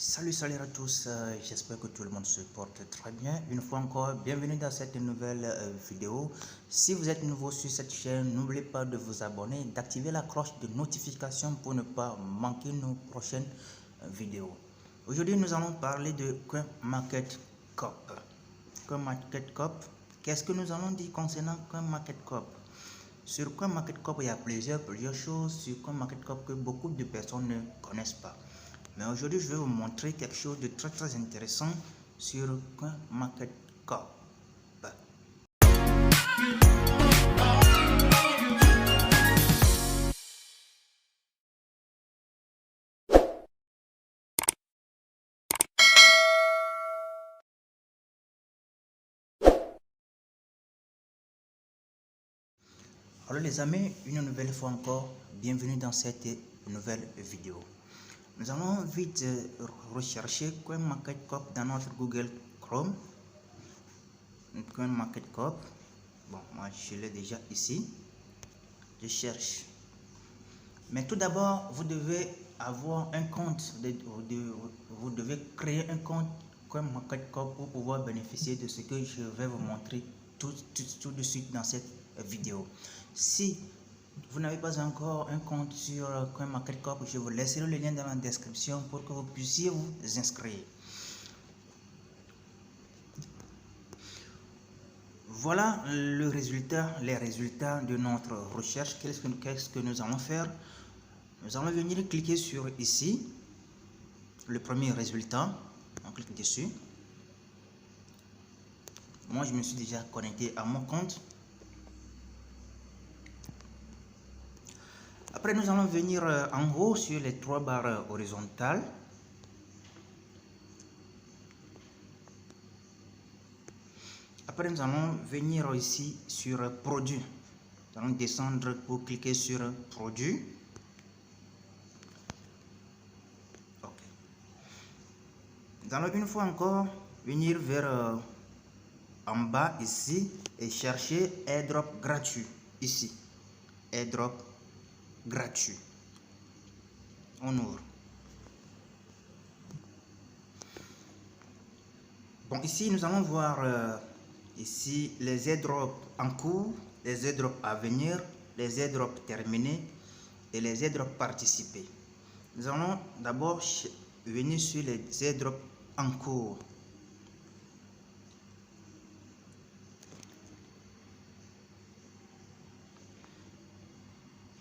Salut à tous, j'espère que tout le monde se porte très bien. Une fois encore, bienvenue dans cette nouvelle vidéo. Si vous êtes nouveau sur cette chaîne, n'oubliez pas de vous abonner, d'activer la cloche de notification pour ne pas manquer nos prochaines vidéos. Aujourd'hui, nous allons parler de CoinMarketCap. CoinMarketCap, qu'est-ce que nous allons dire concernant CoinMarketCap? Sur CoinMarketCap, il y a plusieurs choses sur CoinMarketCap que beaucoup de personnes ne connaissent pas. Mais aujourd'hui, je vais vous montrer quelque chose de très intéressant sur CoinMarketCap. Alors les amis, une nouvelle fois encore, bienvenue dans cette nouvelle vidéo. Nous allons vite rechercher CoinMarketCap dans notre Google Chrome. CoinMarketCap. Bon, moi je l'ai déjà ici. Je cherche. Mais tout d'abord, vous devez avoir un compte. Vous devez créer un compte CoinMarketCap pour pouvoir bénéficier de ce que je vais vous montrer tout de suite dans cette vidéo. Si vous n'avez pas encore un compte sur CoinMarketCap, je vous laisserai le lien dans la description pour que vous puissiez vous inscrire. Voilà les résultats de notre recherche. Qu'est-ce que nous allons faire? Nous allons venir cliquer sur ici, le premier résultat. On clique dessus. Moi, je me suis déjà connecté à mon compte. Après, nous allons venir en haut sur les trois barres horizontales. Après, nous allons venir ici sur produit. Nous allons descendre pour cliquer sur produit. Ok. Nous allons une fois encore venir vers en bas ici et chercher airdrop gratuit. Ici, airdrop gratuit. On ouvre. Bon, ici nous allons voir ici les airdrops en cours, les airdrops à venir, les airdrops terminés et les airdrops participés. Nous allons d'abord venir sur les airdrops en cours.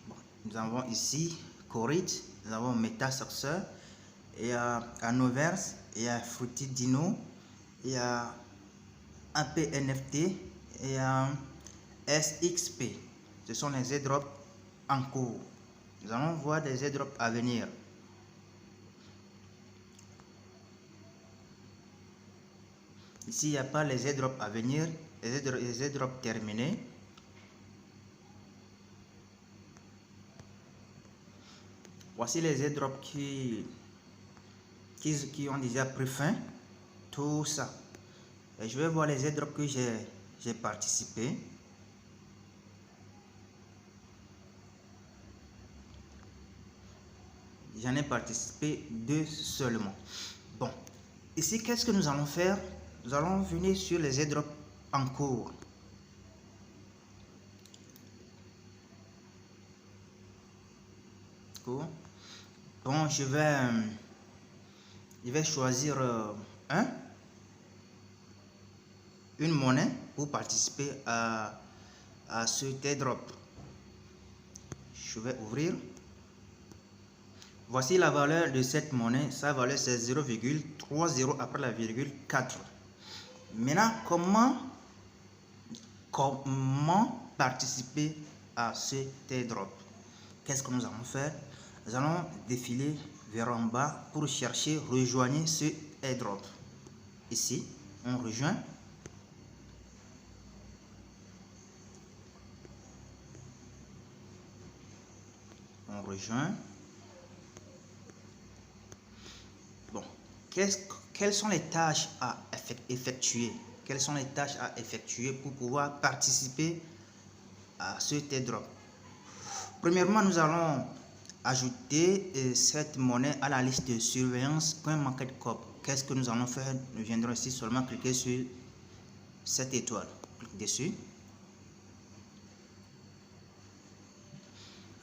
Bon, nous avons ici Corit, nous avons MetaSuccess, il y a Anoverse, il y a Fruity Dino, il y a APNFT et SXP. Ce sont les airdrops en cours. Nous allons voir des airdrops à venir. Ici, il n'y a pas les airdrops à venir, les airdrops terminés. Voici les airdrops qui ont déjà pris fin. Tout ça. Et je vais voir les airdrops que j'ai participé. J'en ai participé 2 seulement. Bon, ici, qu'est-ce que nous allons faire? Nous allons venir sur les airdrops en cours. Bon, je vais choisir une monnaie pour participer à cet airdrop. Je vais ouvrir. Voici la valeur de cette monnaie. Sa valeur c'est 0,30 après la virgule 4. Maintenant, comment participer à cet airdrop? Qu'est-ce que nous allons faire? Nous allons défiler vers en bas pour chercher rejoindre ce airdrop. Ici, on rejoint. On rejoint. Bon, quelles sont les tâches à effectuer? Quelles sont les tâches à effectuer pour pouvoir participer à cet airdrop? Premièrement, nous allons ajouter cette monnaie à la liste de surveillance CoinMarketCap. Qu'est-ce que nous allons faire? Nous viendrons ici seulement cliquer sur cette étoile. Clique dessus.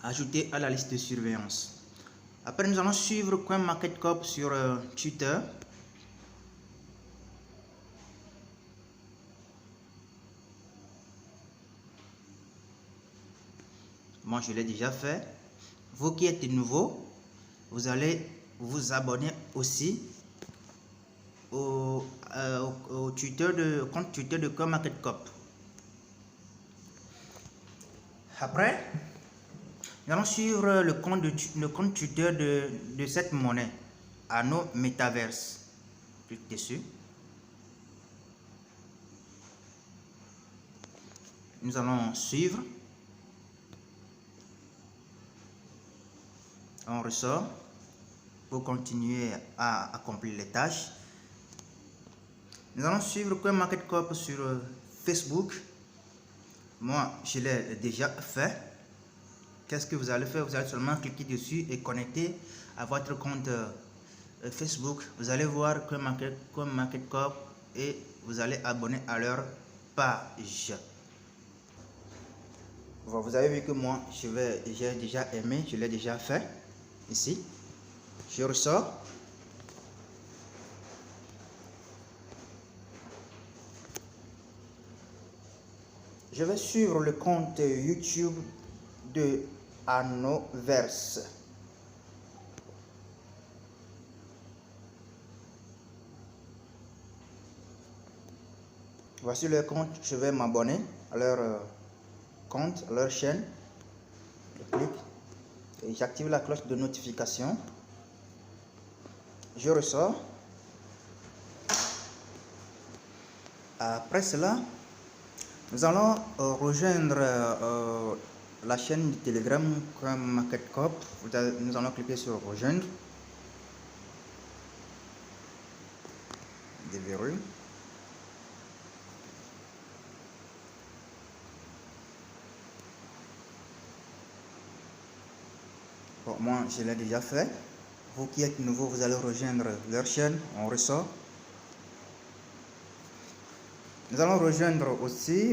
Ajouter à la liste de surveillance. Après, nous allons suivre CoinMarketCap sur Twitter. Moi, je l'ai déjà fait. Vous qui êtes nouveau, vous allez vous abonner aussi au compte Twitter de CoinMarketCap. Après, nous allons suivre le compte Twitter de cette monnaie, Anno Metaverse. Clique dessus. Nous allons suivre. On ressort pour continuer à accomplir les tâches. Nous allons suivre CoinMarketCap sur Facebook. Moi, je l'ai déjà fait. Qu'est-ce que vous allez faire? Vous allez seulement cliquer dessus et connecter à votre compte Facebook. Vous allez voir CoinMarketCap et vous allez abonner à leur page. Vous avez vu que moi, j'ai déjà aimé, je l'ai déjà fait. Ici, je ressors. Je vais suivre le compte YouTube de Annoverse. Voici leur compte. Je vais m'abonner à leur compte, à leur chaîne. Je clique et j'active la cloche de notification. Je ressors. Après cela, nous allons rejoindre la chaîne de Telegram CoinMarketCap. Nous allons cliquer sur rejoindre. Déverrouille. Bon, moi, je l'ai déjà fait. Vous qui êtes nouveau, vous allez rejoindre leur chaîne. On ressort. Nous allons rejoindre aussi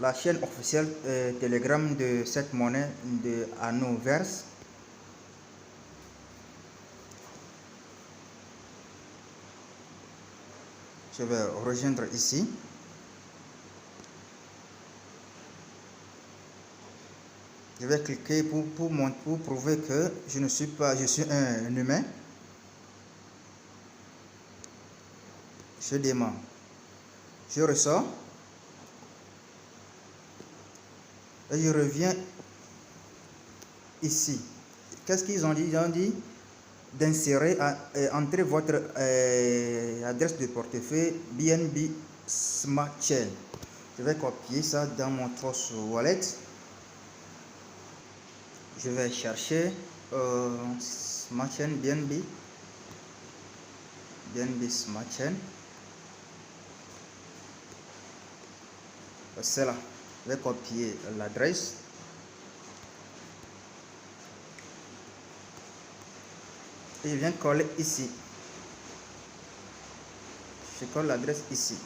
la chaîne officielle Telegram de cette monnaie de Annoverse. Je vais rejoindre ici. Je vais cliquer pour prouver que je suis un humain. Je démarre. Je ressors. Et je reviens ici. Qu'est-ce qu'ils ont dit? Ils ont dit d'insérer, entrer votre adresse de portefeuille BNB Smart Chain. Je vais copier ça dans mon Trust Wallet. Je vais chercher Smart Chain BNB Smart Chain. C'est là. Je vais copier l'adresse. Et je viens coller ici. Je colle l'adresse ici.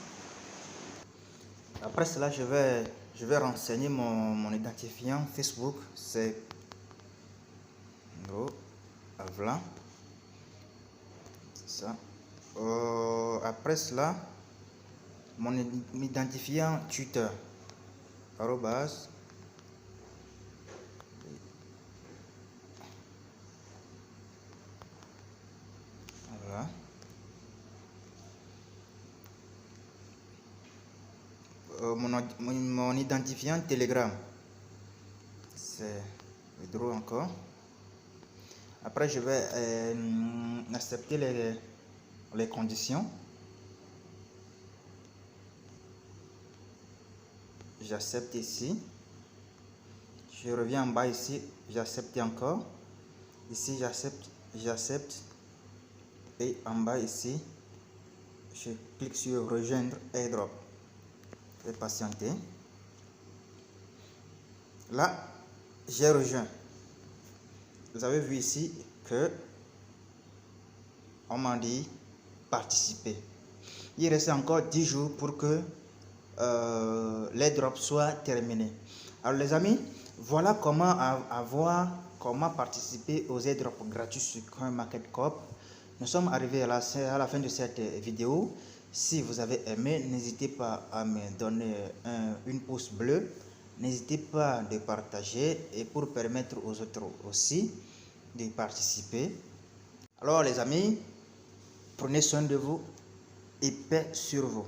Après cela, je vais renseigner mon identifiant Facebook. C'est voilà. C'est ça. Après cela, mon identifiant Twitter. Arrobas. Voilà. Mon identifiant Telegram. C'est le draw encore. Après, je vais accepter les conditions. J'accepte ici. Je reviens en bas ici. J'accepte encore. Ici, j'accepte. Et en bas ici, je clique sur rejoindre airdrop. Je vais patienter. Là, j'ai rejoint. Vous avez vu ici que on m'a dit participer. Il reste encore 10 jours pour que les drops soient terminés. Alors les amis, voilà comment participer aux airdrops gratuits sur CoinMarketCap. Nous sommes arrivés à la fin de cette vidéo. Si vous avez aimé, n'hésitez pas à me donner une pouce bleu. N'hésitez pas de partager et pour permettre aux autres aussi de participer. Alors les amis, prenez soin de vous et paix sur vous.